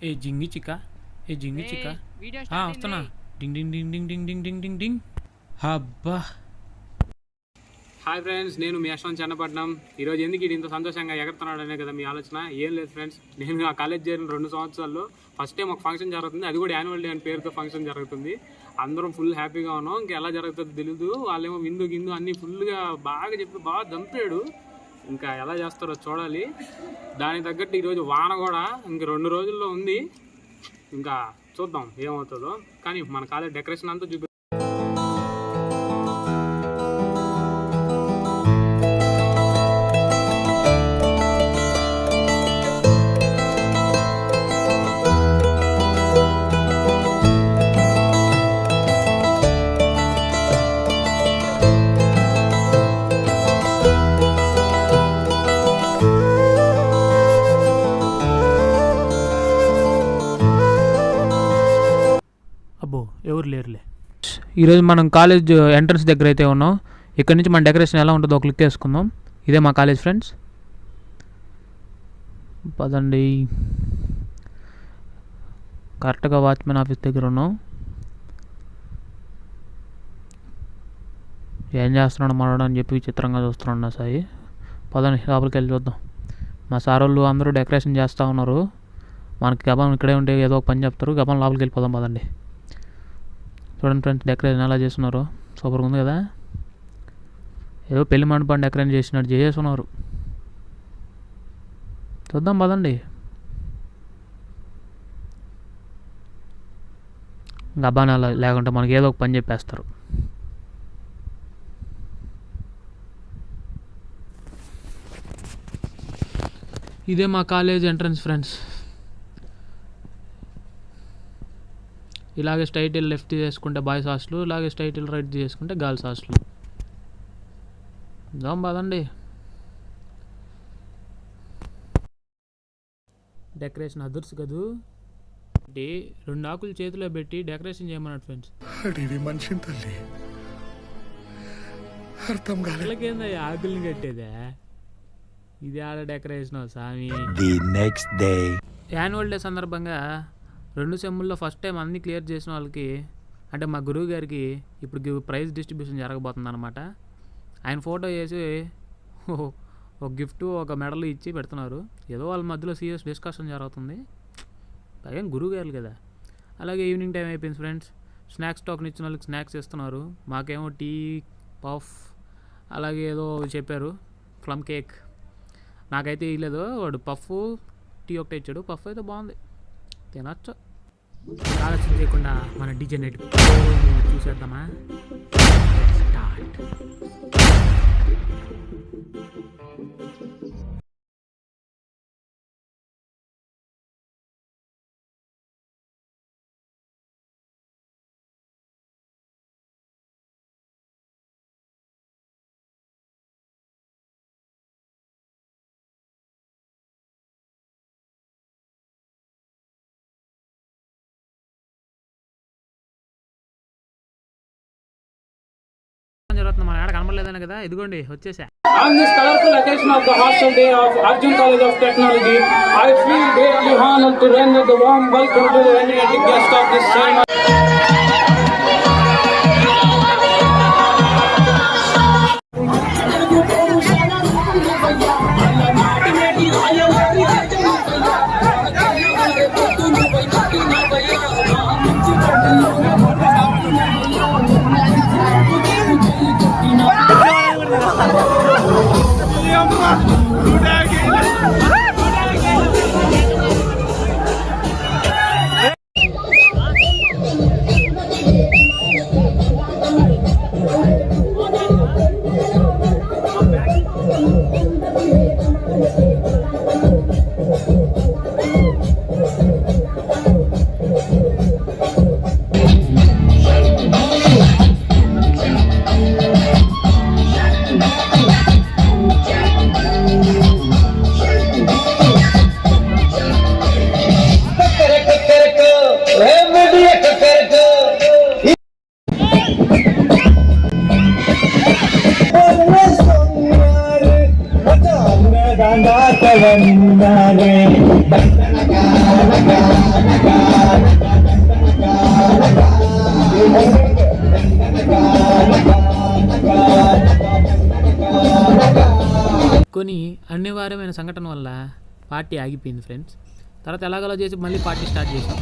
ఏ జింగి చిక్క ఏ జింగి చిక్క వస్తున్నా డింగ్ డింగ్ డింగ్ డింగ్ డింగ్ డింగ్ డింగ్ డింగ్ డింగ్ అబ్బా. హాయ్ ఫ్రెండ్స్, నేను మీ యశ్వంత్ చెన్నపట్నం. ఈరోజు ఎందుకు ఇంత సంతోషంగా ఎగరుతున్నాడు అనే కదా మీ ఆలోచన. ఏం లేదు ఫ్రెండ్స్, నేను ఆ కాలేజ్ చేరిన 2 సంవత్సరాల్లో ఫస్ట్ టైం ఒక ఫంక్షన్ జరుగుతుంది. అది కూడా యాన్యువల్ డే అని పేరుతో ఫంక్షన్ జరుగుతుంది. అందరం ఫుల్ హ్యాపీగా ఉన్నాం. ఇంకా ఎలా జరుగుతుందో తెలియదు. వాళ్ళేమో విందు గిందు అన్నీ ఫుల్గా బాగా చెప్పి బాగా దంపాడు. ఇంకా ఎలా చేస్తారో చూడాలి. దానికి తగ్గట్టు ఈరోజు వాన కూడా ఇంక 2 రోజుల్లో ఉంది. ఇంకా చూద్దాం ఏమవుతుందో. కానీ మన కాలేజ్ డెకరేషన్ అంతా చూపి ఎవరు లేరులే. ఈరోజు మనం కాలేజ్ ఎంట్రన్స్ దగ్గర అయితే ఉన్నాం. ఇక్కడ నుంచి మన డెకరేషన్ ఎలా ఉంటుందో క్లిక్ చేసుకుందాం. ఇదే మా కాలేజ్ ఫ్రెండ్స్. పదండి, కరెక్ట్గా వాచ్మెన్ ఆఫీస్ దగ్గర ఉన్నాం. ఏం చేస్తున్నాడు మనోడు అని చెప్పి విచిత్రంగా చూస్తున్నాడు నా సాయి. పదండి లోపలికి వెళ్ళి చూద్దాం. మా సార్ వాళ్ళు అందరూ డెకరేషన్ చేస్తూ ఉన్నారు. మనకి గబం ఇక్కడే ఉంటే ఏదో ఒక పని చెప్తారు. గబం లోపలికి వెళ్ళిపోదాం పదండి. చూడండి ఫ్రెండ్స్, డెకరేషన్ ఎలా చేస్తున్నారు. సూపర్గా ఉంది కదా. ఏదో పెళ్లి మండపాన్ని డెకరేషన్ చేసినట్టు చేస్తున్నారు. చూద్దాం పదండి. గబానా లేకుంటే మనకి ఏదో ఒక పని చెప్పేస్తారు. ఇదే మా కాలేజ్ ఎంట్రన్స్ ఫ్రెండ్స్. ఇలాగే స్ట్రైట్ లెఫ్ట్ చేసుకుంటే బాయ్స్ హాస్టల్, ఇలాగే స్ట్రైట్ రైట్ చేసుకుంటే గర్ల్స్ హాస్టల్. జాం బాదండి. డెకరేషన్ అదర్స్ కదూ. 2 ఆకులు చేతిలో పెట్టి డెకరేషన్ చేయమన్నాడు ఫ్రెండ్స్. పిల్లకేందా ఆకుల్ని కట్టేదే? ఇది ఆడ డెకరేషన్ సామి. యాన్యువల్ డే సందర్భంగా 2 సెమ్ముల్లో ఫస్ట్ టైం అన్నీ క్లియర్ చేసిన వాళ్ళకి, అంటే మా గురువు గారికి ఇప్పుడు ప్రైజ్ డిస్ట్రిబ్యూషన్ జరగబోతుంది అనమాట. ఆయన ఫోటో వేసి ఒక గిఫ్ట్ ఒక మెడల్ ఇచ్చి పెడుతున్నారు. ఏదో వాళ్ళ మధ్యలో సీరియస్ డిస్కషన్ జరుగుతుంది. పైగా గురువు గారు కదా. అలాగే ఈవినింగ్ టైం అయిపోయింది ఫ్రెండ్స్. స్నాక్స్ టోకెన్ ఇచ్చిన వాళ్ళకి స్నాక్స్ ఇస్తున్నారు. మాకేమో టీ, పఫ్, అలాగే ఏదో చెప్పారు ప్లమ్ కేక్. నాకైతే ఇవ్వలేదు. వాడు పఫ్, టీ ఒకటే ఇచ్చాడు. పఫ్ అయితే బాగుంది, తినచ్చు. ఆలోచన చేయకుండా మన డీజే నైట్ చూసేద్దామా. స్టార్ట్. జరుగుతుంది. మన ఆడ కనబడలేదనే కదా, ఇదిగోండి వచ్చేసా. On this colorful occasion of the hostel day of Arjun College of Technology, I feel greatly honored to render the warm welcome to the venerated guest of this ceremony. కొన్ని అనివార్యమైన సంఘటన వల్ల పార్టీ ఆగిపోయింది ఫ్రెండ్స్. తర్వాత ఎలాగోలా చేసి మళ్ళీ party start చేసాం.